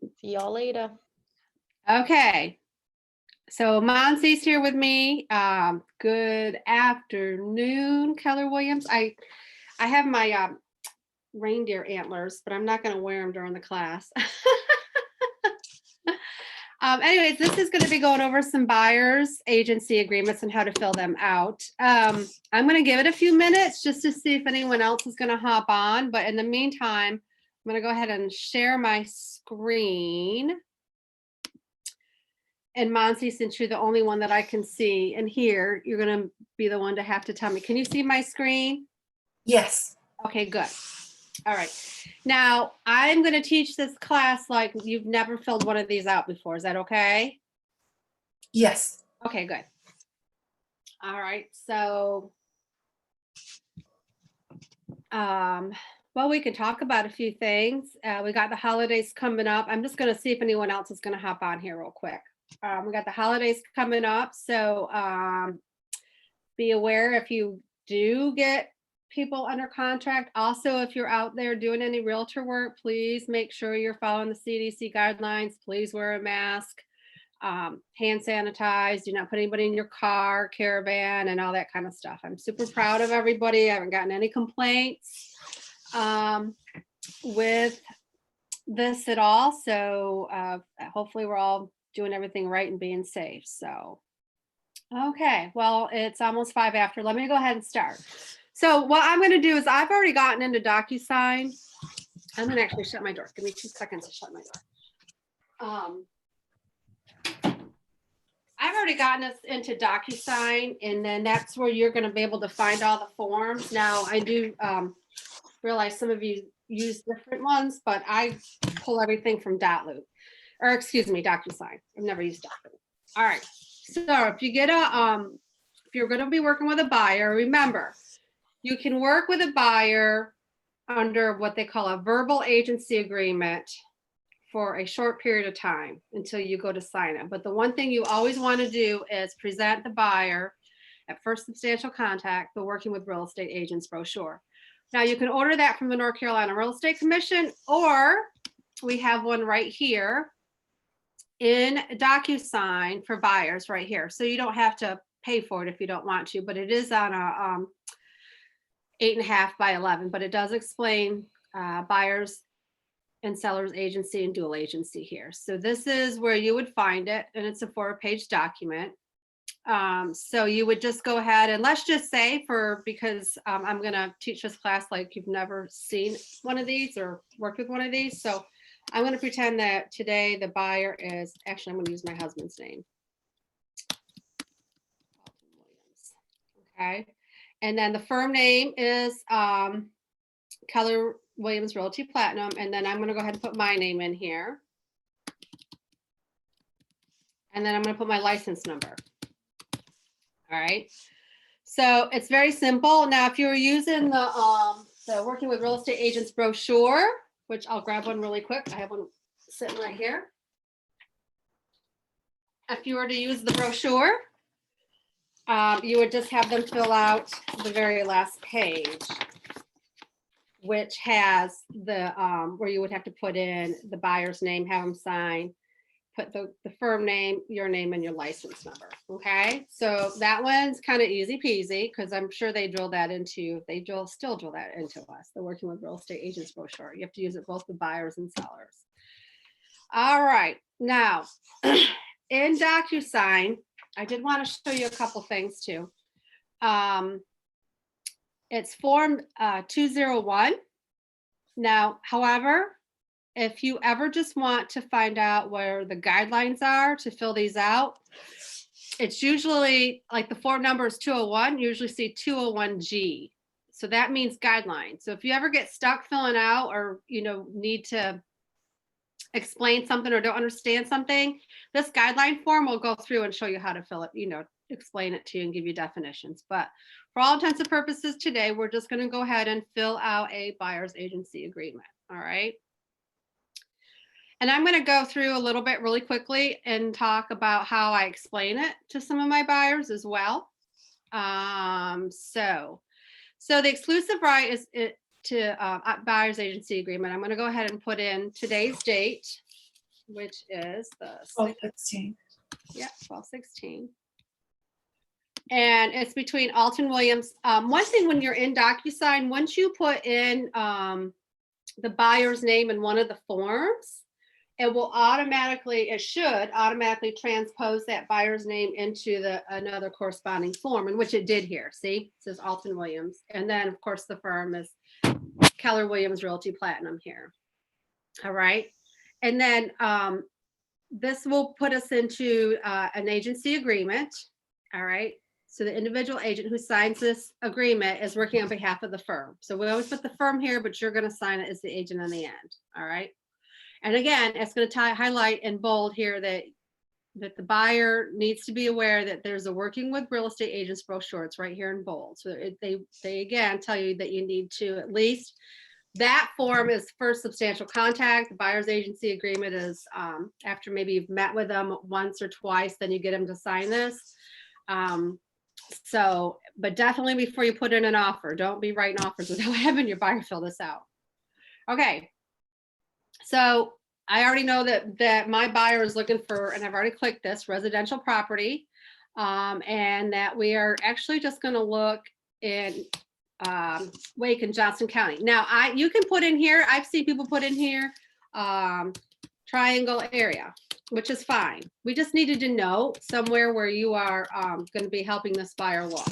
See y'all later. Okay. So Monsi's here with me. Good afternoon, Keller Williams. I have my reindeer antlers, but I'm not going to wear them during the class. Anyways, this is going to be going over some buyer's agency agreements and how to fill them out. I'm going to give it a few minutes just to see if anyone else is going to hop on. But in the meantime, I'm going to go ahead and share my screen. And Monsi, since you're the only one that I can see and hear, you're going to be the one to have to tell me. Can you see my screen? Yes. Okay, good. All right. Now, I'm going to teach this class like you've never filled one of these out before. Is that okay? Yes. Okay, good. All right. So, well, we can talk about a few things. We got the holidays coming up. I'm just going to see if anyone else is going to hop on here real quick. We got the holidays coming up. So be aware if you do get people under contract. Also, if you're out there doing any realtor work, please make sure you're following the CDC guidelines. Please wear a mask, hand sanitize, do not put anybody in your car, caravan, and all that kind of stuff. I'm super proud of everybody. I haven't gotten any complaints with this at all. So hopefully we're all doing everything right and being safe. So, okay, well, it's almost 5 after. Let me go ahead and start. So what I'm going to do is I've already gotten into DocuSign. I'm going to actually shut my door. Give me 2 seconds to shut my door. I've already gotten us into DocuSign, and then that's where you're going to be able to find all the forms. Now, I do realize some of you use different ones, but I pull everything from DocLoop, or excuse me, DocuSign. I've never used DocLoop. All right. So if you get if you're going to be working with a buyer, remember, you can work with a buyer under what they call a verbal agency agreement for a short period of time until you go to sign it. But the one thing you always want to do is present the buyer at first substantial contact for working with real estate agents brochure. Now you can order that from the North Carolina Real Estate Commission, or we have one right here in DocuSign for buyers right here. So you don't have to pay for it if you don't want to, but it is on a 8.5 by 11, but it does explain buyers and sellers agency and dual agency here. So this is where you would find it, and it's a 4-page document. So you would just go ahead and let's just say because I'm going to teach this class like you've never seen one of these or worked with one of these. So I'm going to pretend that today the buyer is, actually, I'm going to use my husband's name. Okay. And then the firm name is Keller Williams Realty Platinum. And then I'm going to go ahead and put my name in here. And then I'm going to put my license number. All right. So it's very simple. Now, if you're using the Working with Real Estate Agents brochure, which I'll grab one really quick. I have one sitting right here. If you were to use the brochure, you would just have them fill out the very last page, which has the where you would have to put in the buyer's name, have them sign, put the firm name, your name, and your license number. Okay, so that one's kind of easy peasy because I'm sure they drill that into, still drill that into us, the Working with Real Estate Agents brochure. You have to use it both with buyers and sellers. All right, now in DocuSign, I did want to show you a couple things too. It's form 201. Now, however, if you ever just want to find out where the guidelines are to fill these out, it's usually like the form number is 201, you usually see 201G. So that means guidelines. So if you ever get stuck filling out or, need to explain something or don't understand something, this guideline form will go through and show you how to fill it, explain it to you and give you definitions. But for all intents and purposes today, we're just going to go ahead and fill out a buyer's agency agreement. All right. And I'm going to go through a little bit really quickly and talk about how I explain it to some of my buyers as well. So the exclusive right is to buyer's agency agreement. I'm going to go ahead and put in today's date. which is the Oh, 16. yeah, 1216. And it's between Alton Williams. One thing when you're in DocuSign, once you put in the buyer's name in one of the forms, it will automatically, it should automatically transpose that buyer's name into another corresponding form, in which it did here. See, it says Alton Williams. And then of course the firm is Keller Williams Realty Platinum here. All right. And then this will put us into an agency agreement. All right. So the individual agent who signs this agreement is working on behalf of the firm. So we always put the firm here, but you're going to sign it as the agent on the end. All right. And again, it's going to highlight in bold here that the buyer needs to be aware that there's a working with real estate agents brochure. It's right here in bold. So they again tell you that you need to at least, that form is first substantial contact. The buyer's agency agreement is after maybe you've met with them once or twice, then you get them to sign this. So, but definitely before you put in an offer, don't be writing offers without having your buyer fill this out. Okay. So I already know that my buyer is looking for, and I've already clicked this, residential property, and that we are actually just going to look in Wake and Johnson County. Now, you can put in here, I've seen people put in here, triangle area, which is fine. We just needed to know somewhere where you are going to be helping this buyer along.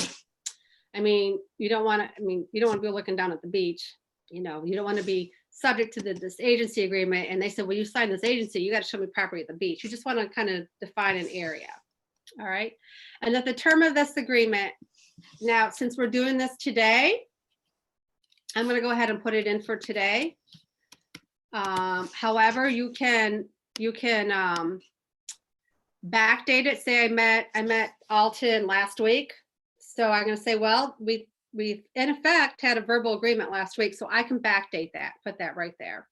I mean, you don't want to be looking down at the beach. You know, you don't want to be subject to this agency agreement. And they said, well, you signed this agency, you got to show me property at the beach. You just want to kind of define an area. All right. And at the term of this agreement, now, since we're doing this today, I'm going to go ahead and put it in for today. However, you can backdate it. Say I met Alton last week. So I'm going to say, well, we've in effect had a verbal agreement last week, so I can backdate that, put that right there.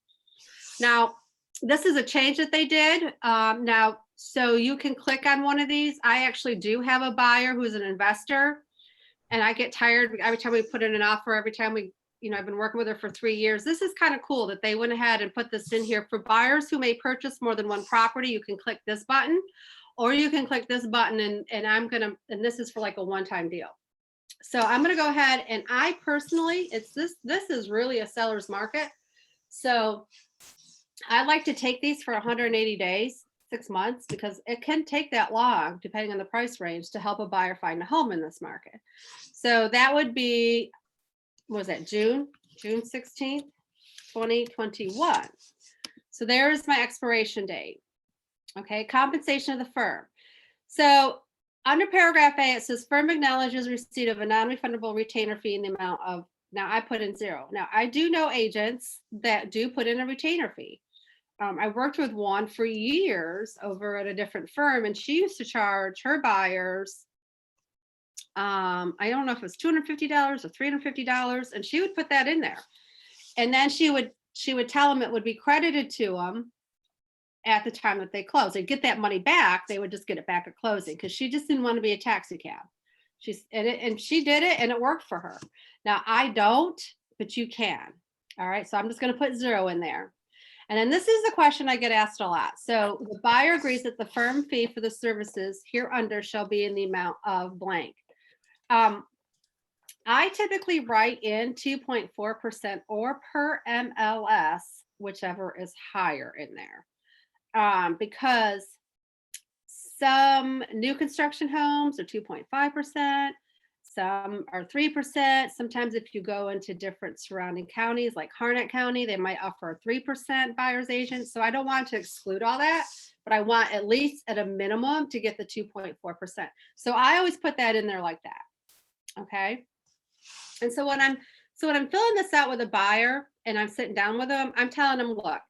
Now, this is a change that they did. Now, so you can click on one of these. I actually do have a buyer who's an investor, and I get tired every time we put in an offer, every time we, I've been working with her for 3 years. This is kind of cool that they went ahead and put this in here. For buyers who may purchase more than one property, you can click this button, or you can click this button, and this is for like a one-time deal. So I'm going to go ahead, and I personally, this is really a seller's market. So I like to take these for 180 days, 6 months, because it can take that long, depending on the price range, to help a buyer find a home in this market. So that would be, what was that, June 16th, 2021. So there's my expiration date. Okay, compensation of the firm. So under paragraph A, it says firm acknowledges receipt of a non-refundable retainer fee in the amount of, now I put in 0. Now I do know agents that do put in a retainer fee. I worked with one for years over at a different firm, and she used to charge her buyers, I don't know if it was $250 or $350, and she would put that in there. And then she would tell them it would be credited to them at the time that they close. They'd get that money back. They would just get it back at closing, because she just didn't want to be a taxi cab. And she did it, and it worked for her. Now I don't, but you can. All right. So I'm just going to put 0 in there. And then this is a question I get asked a lot. So the buyer agrees that the firm fee for the services hereunder shall be in the amount of blank. I typically write in 2.4% or per MLS, whichever is higher in there. Because some new construction homes are 2.5%, some are 3%. Sometimes if you go into different surrounding counties like Harnett County, they might offer a 3% buyer's agent. So I don't want to exclude all that, but I want at least at a minimum to get the 2.4%. So I always put that in there like that. Okay. And so when I'm filling this out with a buyer and I'm sitting down with them, I'm telling them, look,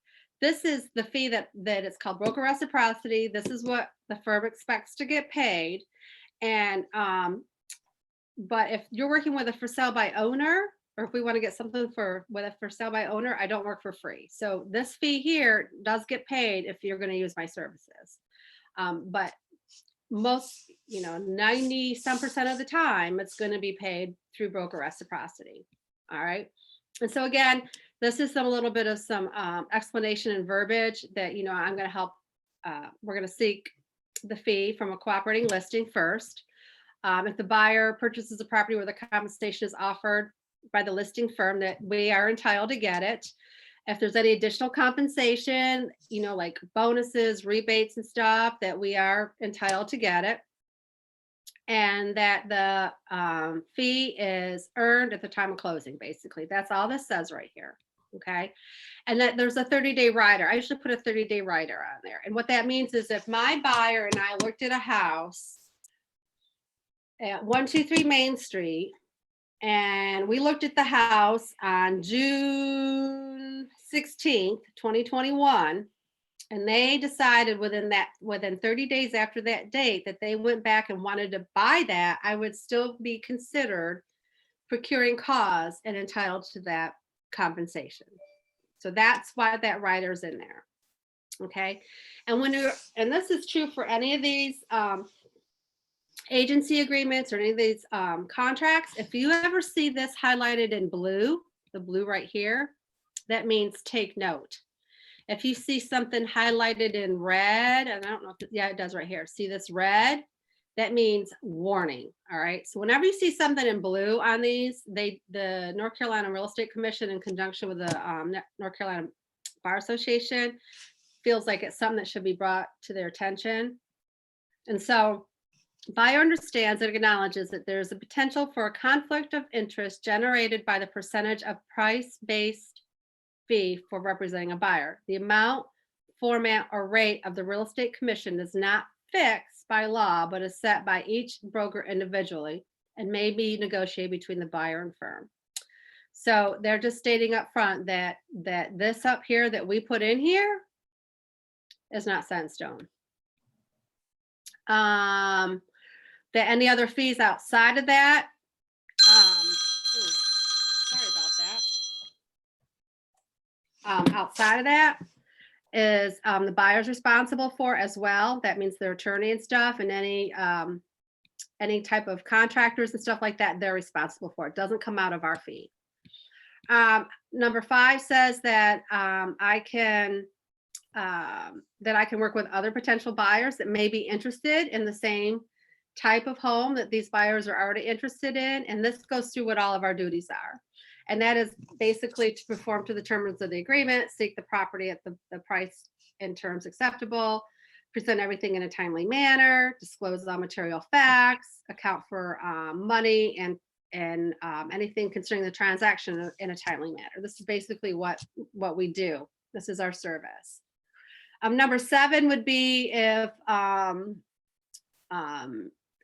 this is the fee that it's called broker reciprocity. This is what the firm expects to get paid. And, but if you're working with a for sale by owner, or if we want to get something with a for sale by owner, I don't work for free. So this fee here does get paid if you're going to use my services. But most, 90% of the time, it's going to be paid through broker reciprocity. All right. And so again, this is a little bit of some explanation and verbiage that, I'm going to help we're going to seek the fee from a cooperating listing first. If the buyer purchases a property where the compensation is offered by the listing firm, that we are entitled to get it. If there's any additional compensation, like bonuses, rebates and stuff, that we are entitled to get it. And that the fee is earned at the time of closing, basically. That's all this says right here. Okay. And that there's a 30-day rider. I usually put a 30-day rider on there. And what that means is if my buyer and I looked at a house at 123 Main Street, and we looked at the house on June 16th, 2021, and they decided within 30 days after that date that they went back and wanted to buy that, I would still be considered procuring cause and entitled to that compensation. So that's why that rider's in there. Okay. And this is true for any of these agency agreements or any of these contracts. If you ever see this highlighted in blue, the blue right here, that means take note. If you see something highlighted in red, and I don't know if it does right here. See this red? That means warning. All right. So whenever you see something in blue on these, the North Carolina Real Estate Commission, in conjunction with the North Carolina Bar Association, feels like it's something that should be brought to their attention. And so buyer understands and acknowledges that there's a potential for a conflict of interest generated by the percentage of price-based fee for representing a buyer. The amount, format, or rate of the real estate commission is not fixed by law, but is set by each broker individually and may be negotiated between the buyer and firm. So they're just stating up front that this up here that we put in here is not set in stone. That any other fees outside of that, sorry about that. Outside of that is the buyer's responsible for as well. That means their attorney and stuff, and any type of contractors and stuff like that, they're responsible for. It doesn't come out of our fee. Number 5 says that I can work with other potential buyers that may be interested in the same type of home that these buyers are already interested in. And this goes through what all of our duties are. And that is basically to perform to the terms of the agreement, seek the property at the price and terms acceptable, present everything in a timely manner, disclose all material facts, account for money and anything concerning the transaction in a timely manner. This is basically what we do. This is our service. Number 7 would be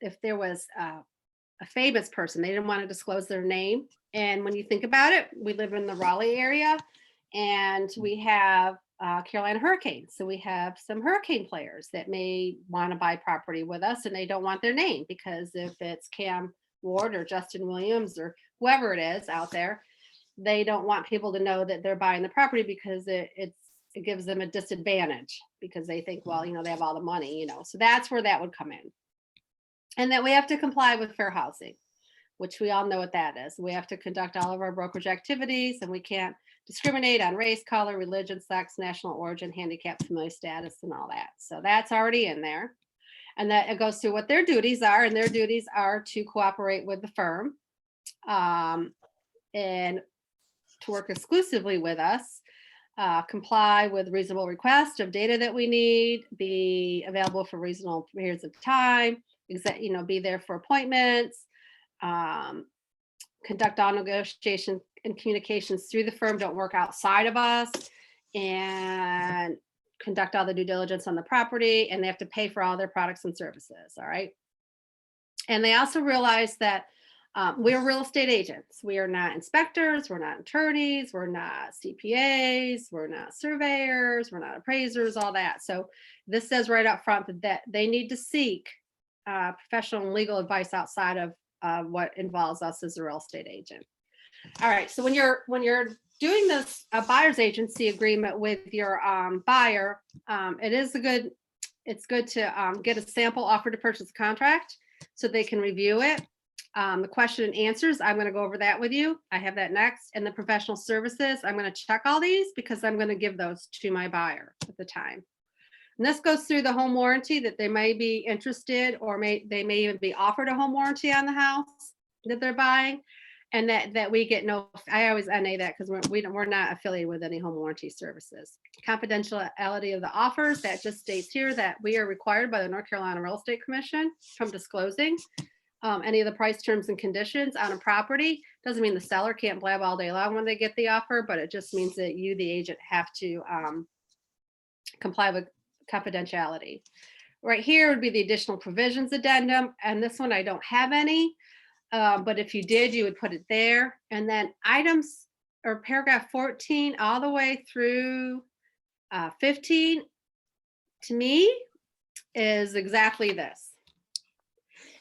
if there was a famous person, they didn't want to disclose their name. And when you think about it, we live in the Raleigh area and we have Carolina hurricanes. So we have some hurricane players that may want to buy property with us and they don't want their name, because if it's Cam Ward or Justin Williams or whoever it is out there, they don't want people to know that they're buying the property, because it gives them a disadvantage, because they think, well, they have all the money, so that's where that would come in. And that we have to comply with fair housing, which we all know what that is. We have to conduct all of our brokerage activities, and we can't discriminate on race, color, religion, sex, national origin, handicap, familial status, and all that. So that's already in there. And that it goes through what their duties are, and their duties are to cooperate with the firm and to work exclusively with us, comply with reasonable requests of data that we need, be available for reasonable periods of time, be there for appointments, conduct all negotiations and communications through the firm, don't work outside of us, and conduct all the due diligence on the property, and they have to pay for all their products and services. All right. And they also realize that we're real estate agents. We are not inspectors. We're not attorneys. We're not CPAs. We're not surveyors. We're not appraisers, all that. So this says right up front that they need to seek professional and legal advice outside of what involves us as a real estate agent. All right. So when you're doing this buyer's agency agreement with your buyer, it's good to get a sample offer to purchase contract so they can review it. The question and answers, I'm going to go over that with you. I have that next. And the professional services, I'm going to check all these because I'm going to give those to my buyer at the time. And this goes through the home warranty that they may be interested, or they may even be offered a home warranty on the house that they're buying. And that we get no, I always NA that because we're not affiliated with any home warranty services. Confidentiality of the offers, that just states here that we are required by the North Carolina Real Estate Commission from disclosing any of the price, terms, and conditions on a property. Doesn't mean the seller can't blab all day long when they get the offer, but it just means that you, the agent, have to comply with confidentiality. Right here would be the additional provisions addendum, and this one I don't have any. But if you did, you would put it there. And then items or paragraph 14 all the way through 15 to me is exactly this.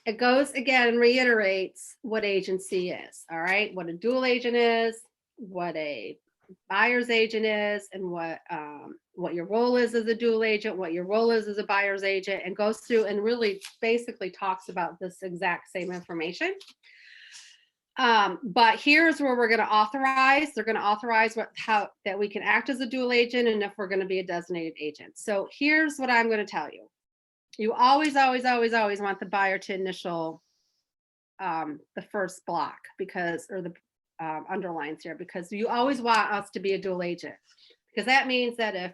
It goes again and reiterates what agency is. All right. What a dual agent is, what a buyer's agent is, and what your role is as a dual agent, what your role is as a buyer's agent, and goes through and really basically talks about this exact same information. But here's where we're going to authorize. They're going to authorize how that we can act as a dual agent, and if we're going to be a designated agent. So here's what I'm going to tell you. You always want the buyer to initial the first block or the underlines here, because you always want us to be a dual agent, because that means that if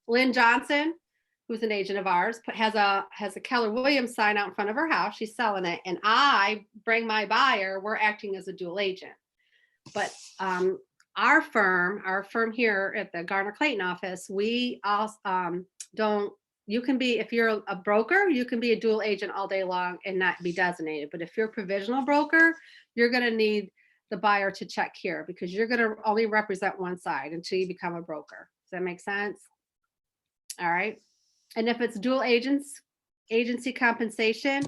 Lynn Johnson, who's an agent of ours, has a Keller Williams sign out in front of her house, she's selling it, and I bring my buyer, we're acting as a dual agent. But our firm here at the Garner Clayton office, we also don't. You can be, if you're a broker, you can be a dual agent all day long and not be designated. But if you're a provisional broker, you're going to need the buyer to check here, because you're going to only represent one side until you become a broker. Does that make sense? All right. And if it's dual agency compensation,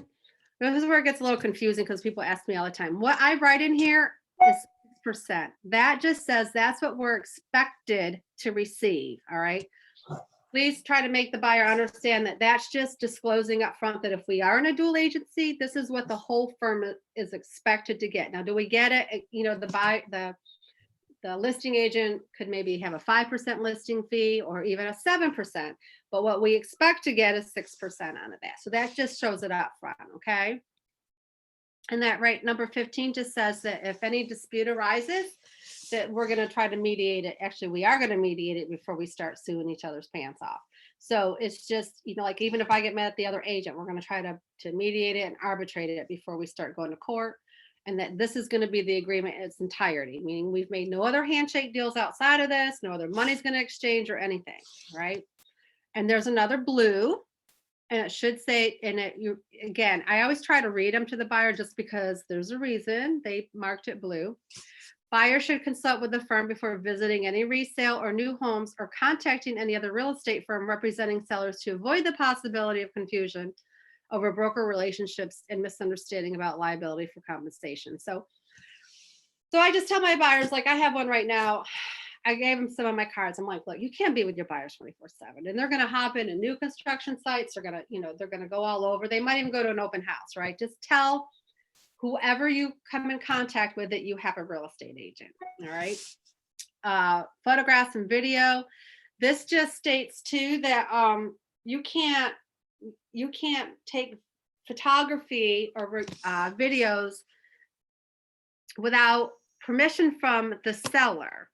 this is where it gets a little confusing, because people ask me all the time. What I write in here is 6%. That just says that's what we're expected to receive. All right. Please try to make the buyer understand that that's just disclosing up front that if we are in a dual agency, this is what the whole firm is expected to get. Now, do we get it? You know, the listing agent could maybe have a 5% listing fee or even a 7%, but what we expect to get is 6% on that. So that just shows it up front, okay? And that right, number 15 just says that if any dispute arises, that we're going to try to mediate it. Actually, we are going to mediate it before we start suing each other's pants off. So it's just, you know, like even if I get mad at the other agent, we're going to try to mediate it and arbitrate it before we start going to court. And that this is going to be the agreement in its entirety, meaning we've made no other handshake deals outside of this, no other money's going to exchange or anything, right? And there's another blue, and it should say, again, I always try to read them to the buyer just because there's a reason they marked it blue. Buyer should consult with the firm before visiting any resale or new homes or contacting any other real estate firm representing sellers to avoid the possibility of confusion over broker relationships and misunderstanding about liability for compensation. So I just tell my buyers, like I have one right now. I gave them some of my cards. I'm like, look, you can't be with your buyers 24/7, and they're going to hop into new construction sites. They're going to go all over. They might even go to an open house, right? Just tell whoever you come in contact with that you have a real estate agent. All right. Photographs and video. This just states too that you can't take photography or videos without permission from the seller.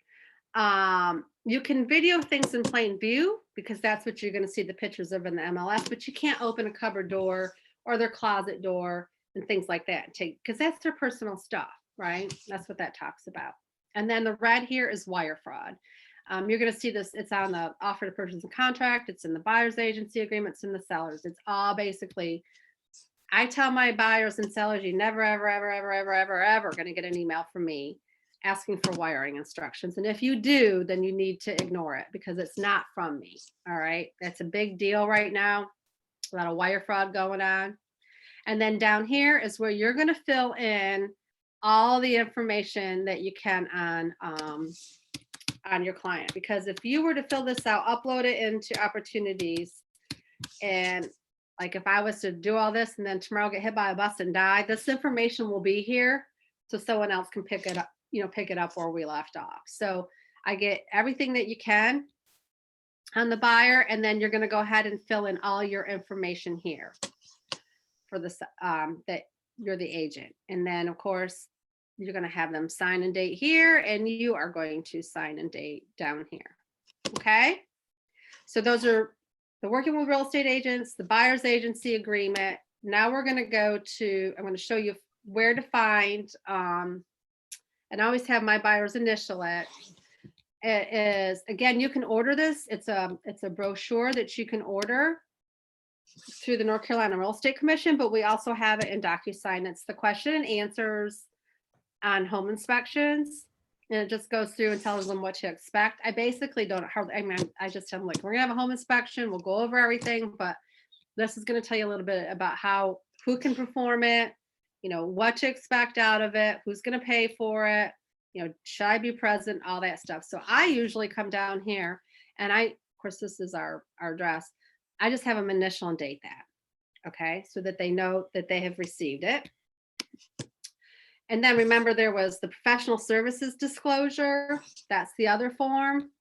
You can video things in plain view, because that's what you're going to see the pictures of in the MLS, but you can't open a cupboard door or their closet door and things like that, because that's their personal stuff, right? That's what that talks about. And then the red here is wire fraud. You're going to see this. It's on the offer to purchase and contract. It's in the buyer's agency agreements, in the sellers. It's all basically, I tell my buyers and sellers, you never, ever, ever, ever, ever, ever, ever going to get an email from me asking for wiring instructions. And if you do, then you need to ignore it, because it's not from me. All right. That's a big deal right now. A lot of wire fraud going on. And then down here is where you're going to fill in all the information that you can on your client. Because if you were to fill this out, upload it into opportunities, and like if I was to do all this and then tomorrow get hit by a bus and die, this information will be here so someone else can pick it up where we left off. So I get everything that you can. on the buyer, and then you're going to go ahead and fill in all your information here for the that you're the agent. And then of course you're going to have them sign and date here, and you are going to sign and date down here. Okay, so those are the working with real estate agents, the buyer's agency agreement. Now we're going to go to, I'm going to show you where to find, and I always have my buyers initial it. It is, again, you can order this. It's a brochure that you can order through the North Carolina Real Estate Commission, but we also have it in DocuSign. It's the question and answers on home inspections. And it just goes through and tells them what to expect. I basically don't hardly, I mean, I just tell them like, we're gonna have a home inspection. We'll go over everything, but this is gonna tell you a little bit about who can perform it, you know, what to expect out of it, who's gonna pay for it, you know, should I be present, all that stuff. So I usually come down here and of course, this is our address. I just have them initial and date that. Okay, so that they know that they have received it. And then remember, there was the professional services disclosure. That's the other form,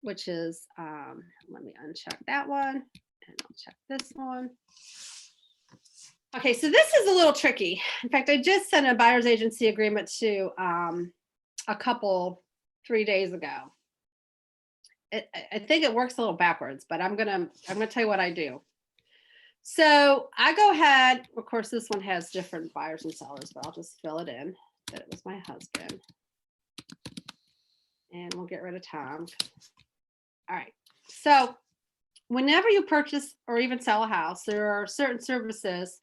which is, let me uncheck that one and I'll check this one. Okay, so this is a little tricky. In fact, I just sent a buyer's agency agreement to a couple 3 days ago. I think it works a little backwards, but I'm gonna tell you what I do. So I go ahead, of course, this one has different buyers and sellers, but I'll just fill it in that it was my husband. And we'll get rid of Tom. All right. So whenever you purchase or even sell a house, there are certain services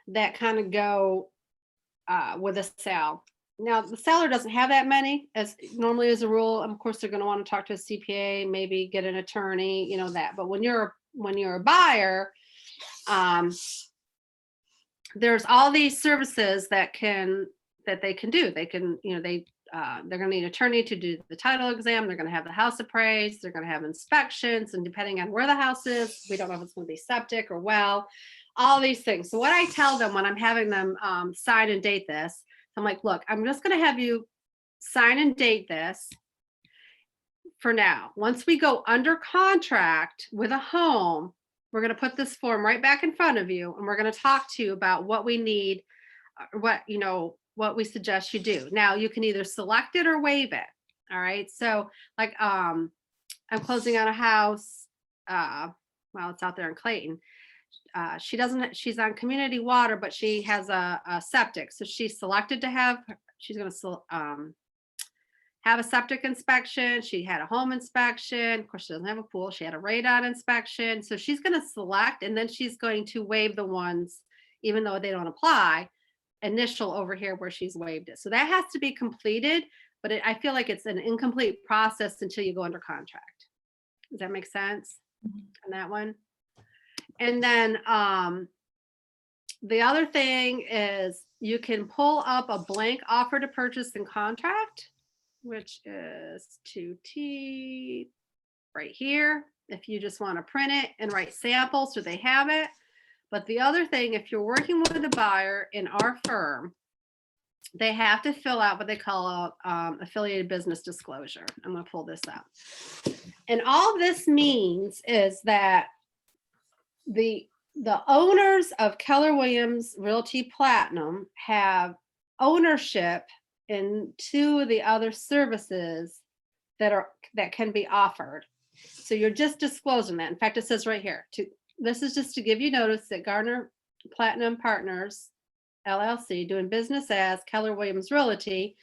that kind of go with a sale. Now, the seller doesn't have that many, as normally as a rule. Of course, they're going to want to talk to a CPA, maybe get an attorney, you know that. But when you're a buyer, there's all these services that they can do. They can, you know, they're going to need an attorney to do the title exam. They're going to have the house appraised. They're going to have inspections, and depending on where the house is, we don't know if it's going to be septic or well, all these things. So what I tell them when I'm having them sign and date this, I'm like, look, I'm just going to have you sign and date this for now. Once we go under contract with a home, we're going to put this form right back in front of you, and we're going to talk to you about what we need, what we suggest you do. Now, you can either select it or waive it. All right. So like, I'm closing on a house. Well, it's out there in Clayton. She's on community water, but she has a septic. So she's selected to she's going to have a septic inspection. She had a home inspection. Of course, she doesn't have a pool. She had a radon inspection. So she's going to select, and then she's going to waive the ones, even though they don't apply, initial over here where she's waived it. So that has to be completed, but I feel like it's an incomplete process until you go under contract. Does that make sense on that one? And then the other thing is you can pull up a blank offer to purchase and contract, which is 2T right here. If you just want to print it and write samples so they have it. But the other thing, if you're working with a buyer in our firm, they have to fill out what they call affiliated business disclosure. I'm going to pull this up. And all this means is that the owners of Keller Williams Realty Platinum have ownership in 2 of the other services that can be offered. So you're just disclosing that. In fact, it says right here, this is just to give you notice that Garner Platinum Partners LLC, doing business as Keller Williams Realty,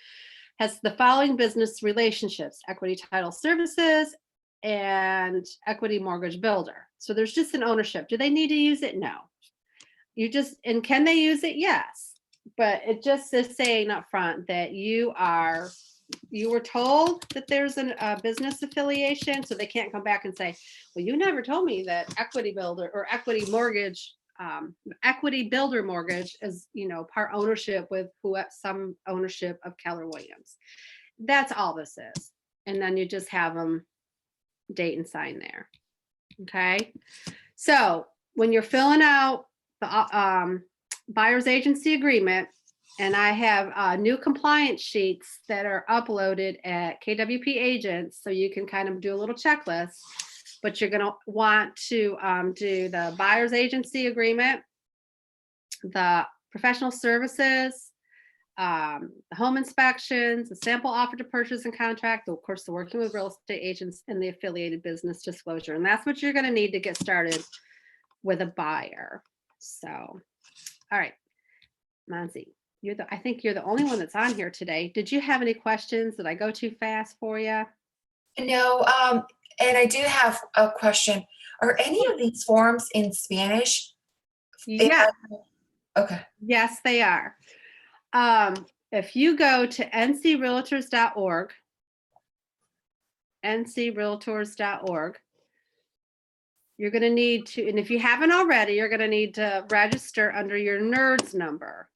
has the following business relationships: equity title services and equity mortgage builder. So there's just an ownership. Do they need to use it? No. And can they use it? Yes. But it just is saying up front that you were told that there's a business affiliation, so they can't come back and say, well, you never told me that equity builder or equity mortgage, equity builder mortgage is, part ownership with some ownership of Keller Williams. That's all this is. And then you just have them date and sign there. Okay. So when you're filling out the buyer's agency agreement, and I have new compliance sheets that are uploaded at KWP Agents, so you can kind of do a little checklist. but you're going to want to do the buyer's agency agreement, the professional services, the home inspections, the sample offer to purchase and contract, of course, the working with real estate agents, and the affiliated business disclosure. And that's what you're going to need to get started with a buyer. So, all right, Monzi, I think you're the only one that's on here today. Did you have any questions? Did I go too fast for you? No, and I do have a question. Are any of these forms in Spanish? Yeah. Okay. Yes, they are. If you go to ncrealtors.org, ncrealtors.org, you're going to need to, and if you haven't already, you're going to need to register under your NERDS number.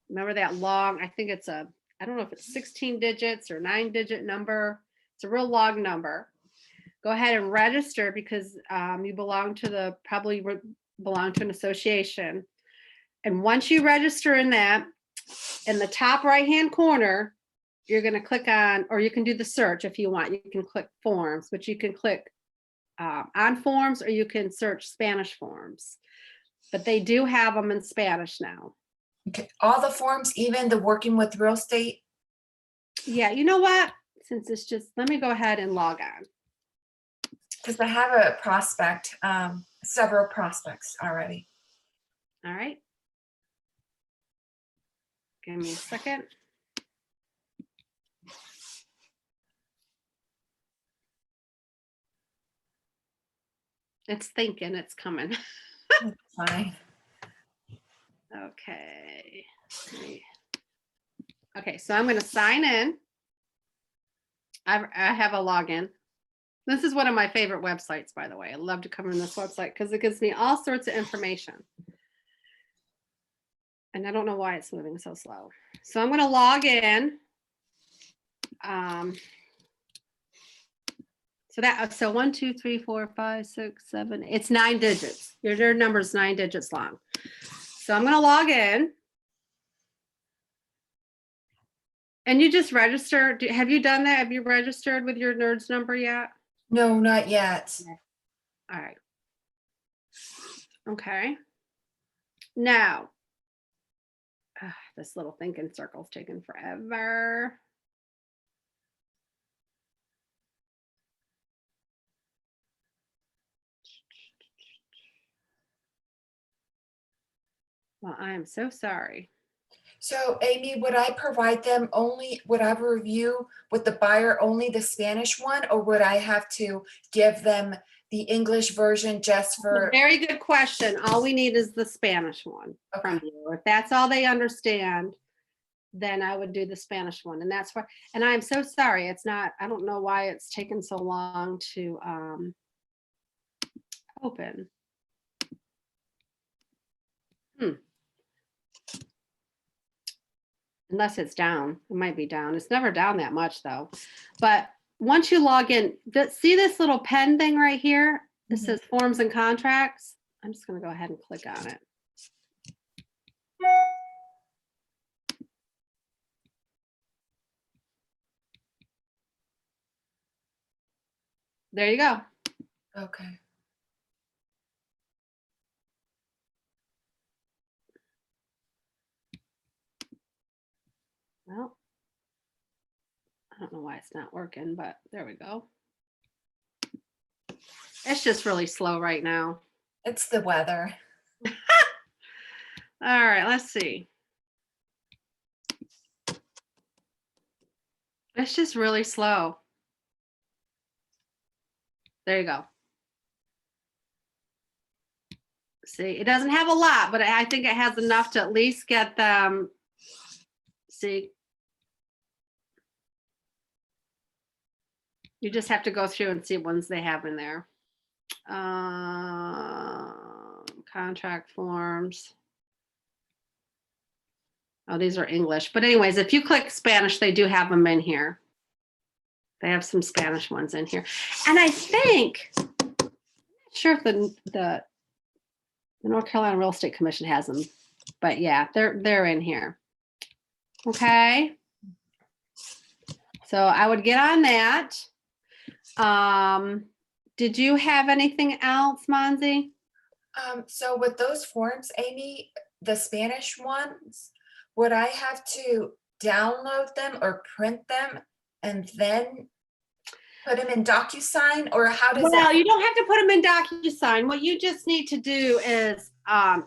Remember that long, I think it's I don't know if it's 16 digits or 9-digit number. It's a real long number. Go ahead and register because you belong to belong to an association. And once you register in that, in the top right-hand corner, you're going to click on, or you can do the search if you want. You can click forms, but you can click on forms, or you can search Spanish forms. But they do have them in Spanish now. Okay. All the forms, even the working with real estate? Yeah, you know what? Since it's just, let me go ahead and log on. Because I have a prospect, several prospects already. All right. Give me a second. It's thinking, it's coming. That's fine. Okay. Okay, so I'm going to sign in. I have a login. This is one of my favorite websites, by the way. I love to come in this website because it gives me all sorts of information. And I don't know why it's moving so slow. So I'm going to log in. So 1, 2, 3, 4, 5, 6, 7. It's 9 digits. Your number is 9 digits long. So I'm going to log in. And you just register. Have you done that? Have you registered with your NERDS number yet? No, not yet. All right. Okay. Now, this little thinking circle's taking forever. Well, I am so sorry. So Amy, would I provide them would I review with the buyer only the Spanish one, or would I have to give them the English version just for? Very good question. All we need is the Spanish one from you. If that's all they understand, then I would do the Spanish one. And that's why, and I'm so sorry. It's not, I don't know why it's taken so long to open. Unless it's down, it might be down. It's never down that much though. But once you log in, see this little pen thing right here? This says forms and contracts. I'm just going to go ahead and click on it. There you go. Okay. Well, I don't know why it's not working, but there we go. It's just really slow right now. It's the weather. All right, let's see. It's just really slow. There you go. See, it doesn't have a lot, but I think it has enough to at least get them. See, you just have to go through and see ones they have in there. Contract forms. Oh, these are English. But anyways, if you click Spanish, they do have them in here. They have some Spanish ones in here. And I think, I'm not sure if the North Carolina Real Estate Commission has them. But yeah, they're in here. Okay. So I would get on that. Did you have anything else, Monzi? So with those forms, Amy, the Spanish ones, would I have to download them or print them and then put them in DocuSign, or how does Well, that? you don't have to put them in DocuSign. What you just need to do is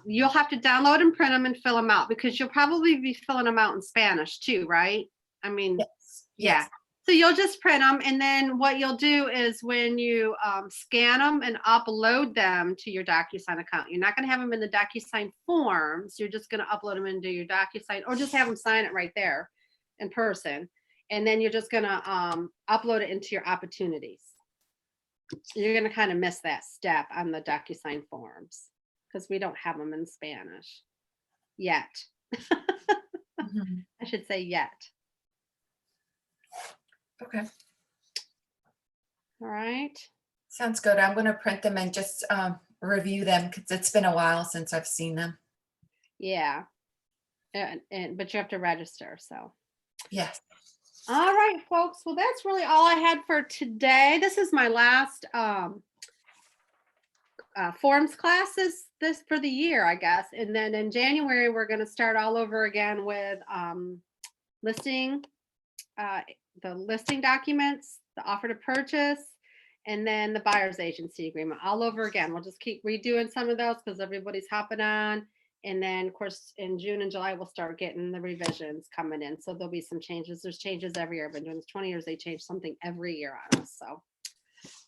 you'll have to download and print them and fill them out, because you'll probably be filling them out in Spanish too, right? I mean, Yes, yeah. yes. So you'll just print them, and then what you'll do is when you scan them and upload them to your DocuSign account, you're not going to have them in the DocuSign forms. You're just going to upload them into your DocuSign, or just have them sign it right there in person. And then you're just going to upload it into your opportunities. You're going to kind of miss that step on the DocuSign forms because we don't have them in Spanish yet. Mhm. I should say yet. Okay, All right. sounds good. I'm gonna print them and just review them because it's been a while since I've seen them. Yeah. But you have to register. So, Yes. all right, folks. Well, that's really all I had for today. This is my last forms classes this for the year, I guess. And then in January, we're going to start all over again with listing, the listing documents, the offer to purchase, and then the buyer's agency agreement all over again. We'll just keep redoing some of those because everybody's hopping on. And then, of course, in June and July, we'll start getting the revisions coming in. So there'll be some changes. There's changes every year. I've been doing this 20 years. They change something every year on us. So,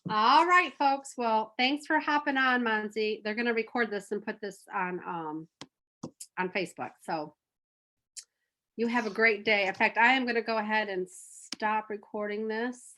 all right, folks. Well, thanks for hopping on, Monzi. They're going to record this and put this on Facebook. So you have a great day. In fact, I am going to go ahead and stop recording this.